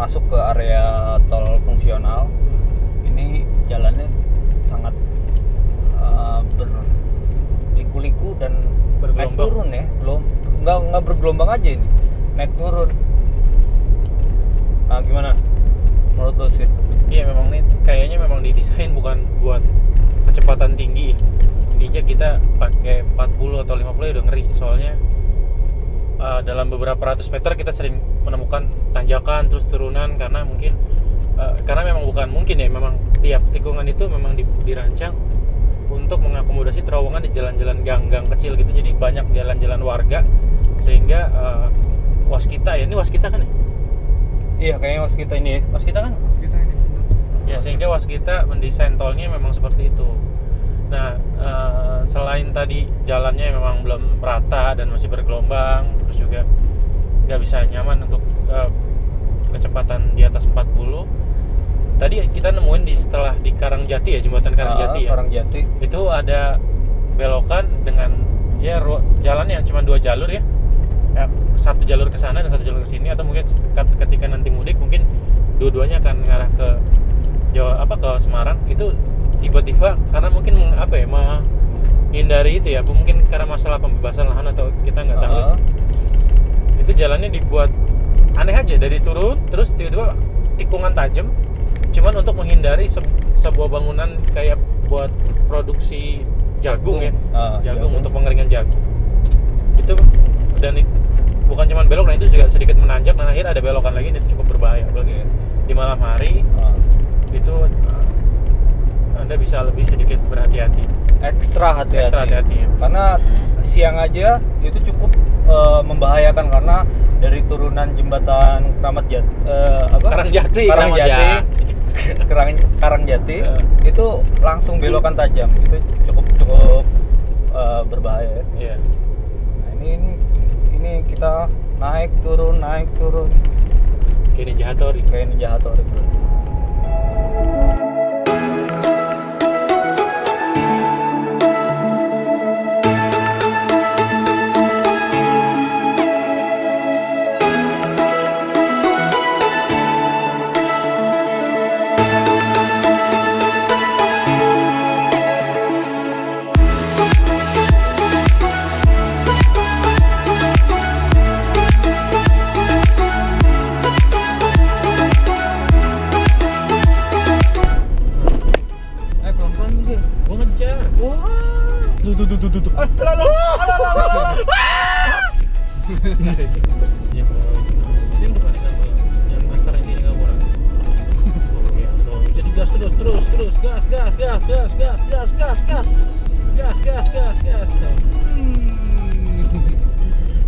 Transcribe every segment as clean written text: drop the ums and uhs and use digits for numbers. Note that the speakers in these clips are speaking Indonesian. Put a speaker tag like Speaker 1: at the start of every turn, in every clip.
Speaker 1: masuk ke area tol fungsional. Ini jalannya sangat berliku-liku dan naik turun ya. Belum nggak bergelombang aja ini, naik turun. Nah, gimana menurut lo sih?
Speaker 2: Iya, memang nih kayaknya memang didesain bukan buat kecepatan tinggi. Intinya kita pakai 40 atau 50 ya udah ngeri. Soalnya dalam beberapa ratus meter kita sering menemukan tanjakan terus turunan karena mungkin karena memang bukan mungkin ya, memang tiap tikungan itu memang dirancang untuk mengakomodasi terowongan di jalan-jalan gang-gang kecil gitu. Jadi banyak jalan-jalan warga sehingga waskita ya, ini waskita kan ya?
Speaker 1: Iya, kayaknya waskita ini ya.
Speaker 2: Waskita kan?
Speaker 3: Waskita ini.
Speaker 2: Ya, sehingga waskita mendesain tolnya memang seperti itu. Nah, selain tadi jalannya memang belum rata dan masih bergelombang, terus juga nggak bisa nyaman untuk kecepatan di atas 40. Tadi kita nemuin setelah di Karangjati ya, jembatan Karangjati ya.
Speaker 1: Karangjati.
Speaker 2: Itu ada belokan dengan ya jalan yang cuma 2 jalur ya. Satu jalur ke sana dan satu jalur ke sini, atau mungkin ketika nanti mudik mungkin dua-duanya akan mengarah ke Jawa ke Semarang. Itu tiba-tiba karena mungkin menghindari itu ya, mungkin karena masalah pembebasan lahan atau kita nggak tahu. Itu jalannya dibuat aneh aja, dari turun terus tiba-tiba tikungan tajam, cuman untuk menghindari sebuah bangunan kayak buat produksi jagung ya, jagung untuk pengeringan jagung. Itu dan bukan cuma belok, nah itu juga sedikit menanjak dan akhirnya ada belokan lagi, itu cukup berbahaya apalagi di malam hari. Itu Anda bisa lebih sedikit berhati-hati,
Speaker 1: ekstra hati-hati
Speaker 2: ya.
Speaker 1: Karena siang aja itu cukup membahayakan karena dari turunan jembatan Karangjati itu langsung belokan tajam, itu cukup berbahaya.
Speaker 2: Iya.
Speaker 1: Nah, ini kita naik turun
Speaker 2: Kayak Ninja Hattori bro. Gas.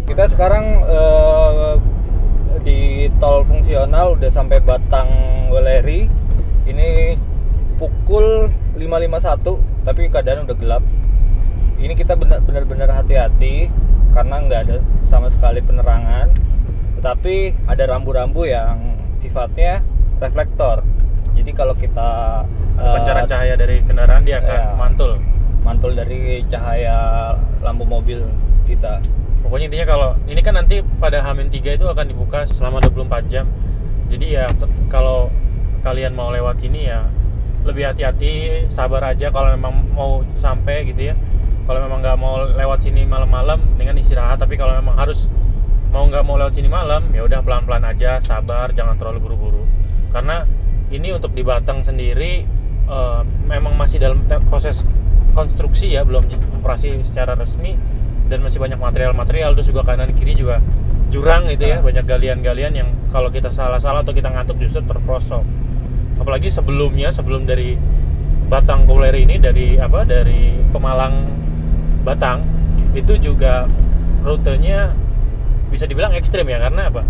Speaker 1: Kita sekarang di tol fungsional udah sampai Batang Weleri. Ini pukul 5.51 tapi keadaan udah gelap. Ini kita benar-benar hati-hati karena nggak ada sama sekali penerangan, tetapi ada rambu-rambu yang sifatnya reflektor. Jadi kalau kita
Speaker 2: pancaran cahaya dari kendaraan dia akan mantul dari cahaya
Speaker 1: lampu mobil kita.
Speaker 2: Pokoknya intinya kalau ini kan nanti pada H-3 itu akan dibuka selama 24 jam. Jadi ya kalau kalian mau lewat sini ya lebih hati-hati, sabar aja kalau memang mau sampai gitu ya. Kalau memang nggak mau lewat sini malam-malam, dengan istirahat. Tapi kalau memang harus nggak mau lewat sini malam, ya udah pelan-pelan aja, sabar, jangan terlalu buru-buru. Karena ini untuk di Batang sendiri memang masih dalam proses konstruksi ya, belum operasi secara resmi, dan masih banyak material. Terus juga kanan kiri juga jurang gitu ya, banyak galian-galian yang kalau kita salah-salah atau kita ngantuk justru terprosok. Apalagi sebelum dari Batang ke Weleri ini, dari Pemalang Batang itu juga rutenya bisa dibilang ekstrim ya, karena apa?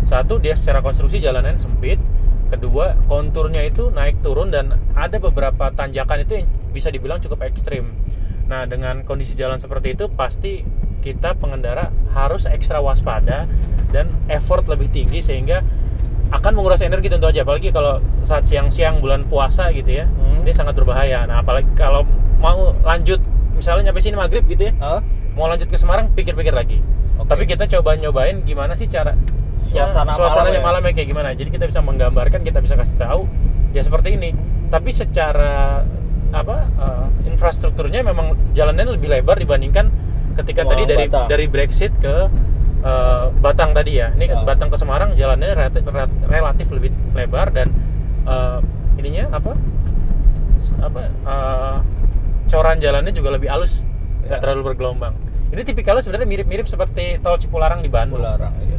Speaker 2: Satu, dia secara konstruksi jalannya sempit. Kedua, konturnya itu naik turun dan ada beberapa tanjakan itu yang bisa dibilang cukup ekstrim. Nah, dengan kondisi jalan seperti itu pasti kita pengendara harus ekstra waspada dan effort lebih tinggi, sehingga akan menguras energi tentu aja, apalagi kalau saat siang-siang bulan puasa gitu ya. Ini sangat berbahaya. Nah, apalagi kalau mau lanjut misalnya nyampe sini maghrib gitu ya, mau lanjut ke Semarang, pikir-pikir lagi. Tapi kita coba nyobain gimana sih cara suasananya malamnya kayak gimana. Jadi kita bisa menggambarkan, kita bisa kasih tahu ya seperti ini. Tapi secara infrastrukturnya memang jalannya lebih lebar dibandingkan ketika tadi dari Brexit ke Batang tadi ya. Ini Batang ke Semarang jalannya relatif lebih lebar dan coran jalannya juga lebih halus, nggak terlalu bergelombang. Ini tipikalnya sebenarnya mirip-mirip seperti tol Cipularang di Bandung.
Speaker 1: Iya.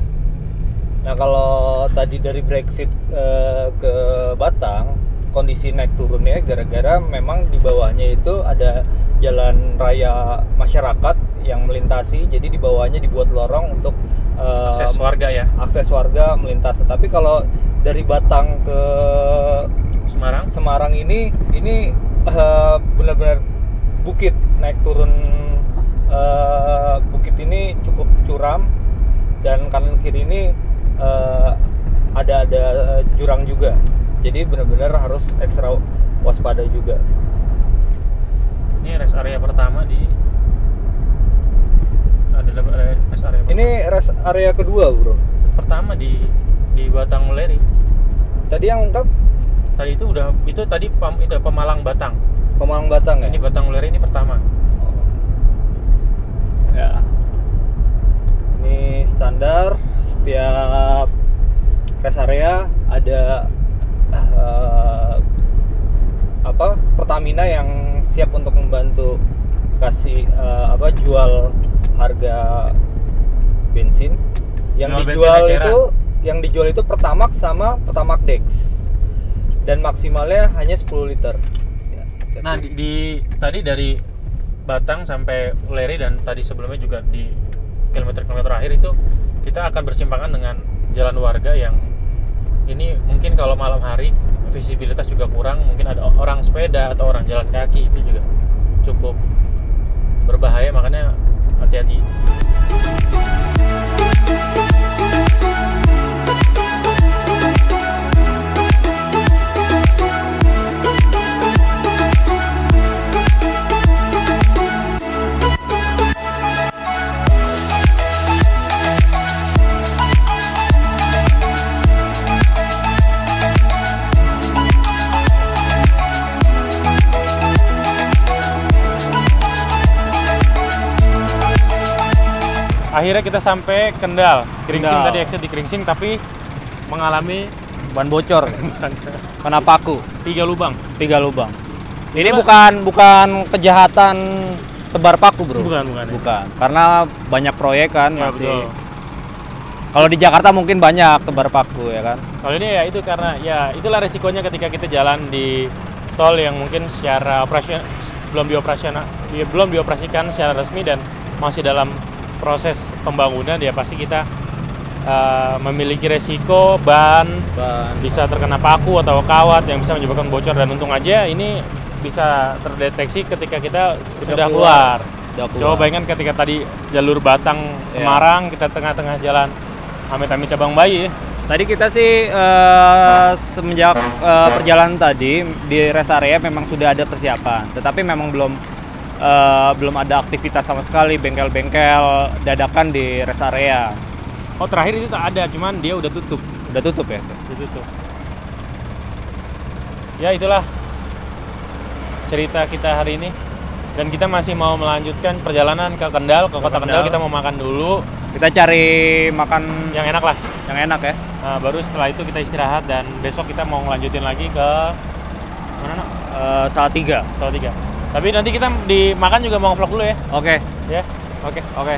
Speaker 1: Nah kalau tadi dari Brexit ke Batang, kondisi naik turunnya gara-gara memang di bawahnya itu ada jalan raya masyarakat yang melintasi, jadi di bawahnya dibuat lorong untuk
Speaker 2: akses warga
Speaker 1: melintas. Tapi kalau dari Batang ke Semarang ini benar-benar bukit, naik turun bukit ini cukup curam dan kanan kiri ini ada jurang juga. Jadi benar-benar harus ekstra waspada juga.
Speaker 2: Ini rest area pertama rest area.
Speaker 1: Ini rest area kedua, Bro.
Speaker 2: Pertama di Batang Weleri.
Speaker 1: Tadi yang lengkap?
Speaker 2: Tadi itu Pemalang Batang.
Speaker 1: Pemalang Batang ya?
Speaker 2: Ini Batang Weleri ini pertama.
Speaker 1: Ya. Ini standar setiap rest area ada Pertamina yang siap untuk membantu kasih jual harga bensin. Yang dijual itu Pertamax sama Pertamax Dex. Dan maksimalnya hanya 10 liter. Ya,
Speaker 2: nah, tadi dari Batang sampai Weleri dan tadi sebelumnya juga di kilometer-kilometer akhir itu kita akan bersimpangan dengan jalan warga yang ini mungkin kalau malam hari visibilitas juga kurang, mungkin ada orang sepeda atau orang jalan kaki, itu juga cukup berbahaya, makanya hati-hati. Akhirnya kita sampai Kendal. Kringsing tadi exit di Kringsing tapi mengalami
Speaker 1: ban bocor. Kena paku.
Speaker 2: 3 lubang.
Speaker 1: Ini bukan kejahatan tebar paku, Bro.
Speaker 2: Bukan.
Speaker 1: Karena banyak proyek kan
Speaker 2: ya,
Speaker 1: masih. Kalau di Jakarta mungkin banyak tebar paku ya kan.
Speaker 2: Kalau ini ya itu karena ya itulah resikonya ketika kita jalan di tol yang mungkin secara belum dioperasikan secara resmi dan masih dalam proses pembangunan, ya pasti kita memiliki resiko ban bisa terkena paku atau kawat yang bisa menyebabkan bocor, dan untung aja ini bisa terdeteksi ketika kita sudah keluar. Coba bayangkan ketika tadi jalur Batang Semarang, kita tengah-tengah jalan Amit-amit Cabang Bayi.
Speaker 1: Tadi kita sih semenjak perjalanan tadi di rest area memang sudah ada persiapan, tetapi memang belum ada aktivitas sama sekali, bengkel-bengkel dadakan di rest area.
Speaker 2: Oh, terakhir itu tak ada, cuman dia udah tutup.
Speaker 1: Udah tutup ya?
Speaker 2: Udah tutup. Ya itulah cerita kita hari ini. Dan kita masih mau melanjutkan perjalanan ke Kendal, ke kota Kendal. Kita mau makan dulu.
Speaker 1: Kita cari makan
Speaker 2: yang enak lah.
Speaker 1: Yang enak ya.
Speaker 2: Nah, baru setelah itu kita istirahat dan besok kita mau ngelanjutin lagi ke mana?
Speaker 1: Salatiga.
Speaker 2: Tapi nanti kita di makan juga mau vlog dulu ya.
Speaker 1: Oke.
Speaker 2: Ya. Oke.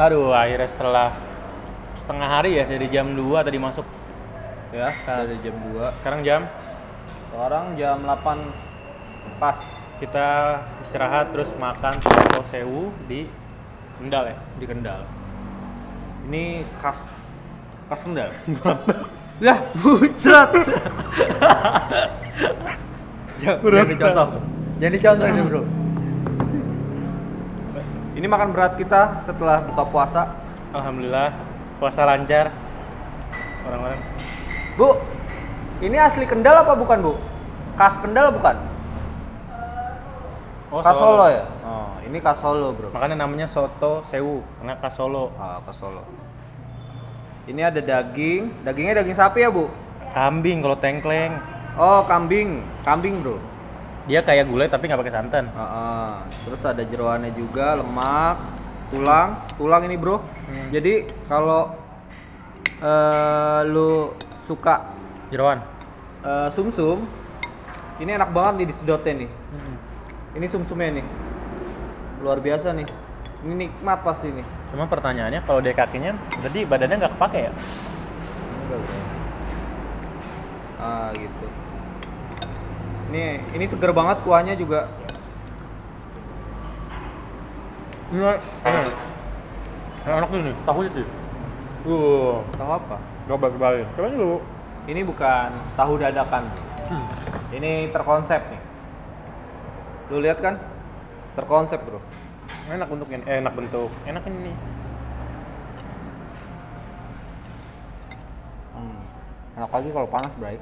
Speaker 2: Aduh, akhirnya setelah setengah hari ya, dari jam 2 tadi masuk.
Speaker 1: Ya, dari jam 2.
Speaker 2: Sekarang
Speaker 1: jam 8 pas.
Speaker 2: Kita istirahat terus makan soto sewu di Kendal ya.
Speaker 1: Di Kendal. Ini khas Khas Kendal. Lah, bucrat. Jangan dicontoh. Jangan dicontoh ini, Bro. Ini makan berat kita setelah buka puasa.
Speaker 2: Alhamdulillah puasa lancar. Orang-orang.
Speaker 1: Bu, ini asli Kendal apa bukan, Bu? Khas Kendal bukan?
Speaker 2: Oh,
Speaker 1: Khas Solo ya? Oh, ini khas Solo, Bro.
Speaker 2: Makanya namanya soto sewu karena khas Solo.
Speaker 1: Ah, khas Solo. Ini ada daging. Dagingnya daging sapi ya, Bu?
Speaker 2: Kambing kalau tengkleng.
Speaker 1: Oh, kambing. Kambing, Bro.
Speaker 2: Dia kayak gulai tapi nggak pakai santan.
Speaker 1: Terus ada jeroannya juga, lemak, tulang ini, Bro. Jadi kalau lu suka
Speaker 2: Jeroan.
Speaker 1: sumsum, ini enak banget nih disedotnya nih. Ini sumsumnya nih, luar biasa nih. Ini nikmat pasti nih.
Speaker 2: Cuma pertanyaannya kalau dia kakinya, berarti badannya nggak kepake ya?
Speaker 1: Enggak, Bro. Gitu. Ini seger banget kuahnya juga.
Speaker 2: Ini enak nih, tahu itu.
Speaker 1: Tahu apa?
Speaker 2: Coba kembali. Coba dulu.
Speaker 1: Ini bukan tahu dadakan. Ini terkonsep nih. Lu lihat kan? Terkonsep, Bro.
Speaker 2: Enak bentuknya, enak bentuk. Enak ini.
Speaker 1: Enak lagi kalau panas, Bray.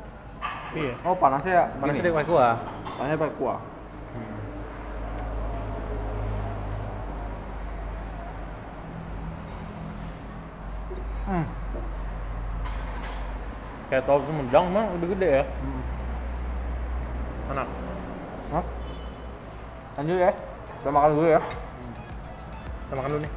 Speaker 2: Iya.
Speaker 1: Oh, panasnya
Speaker 2: Panasnya
Speaker 1: gini.
Speaker 2: dia pakai kuah.
Speaker 1: Panasnya pakai kuah.
Speaker 2: Kayak tahu Sumedang mah udah gede ya. Enak.
Speaker 1: Hah? Lanjut ya. Kita makan dulu ya.
Speaker 2: Kita makan dulu nih.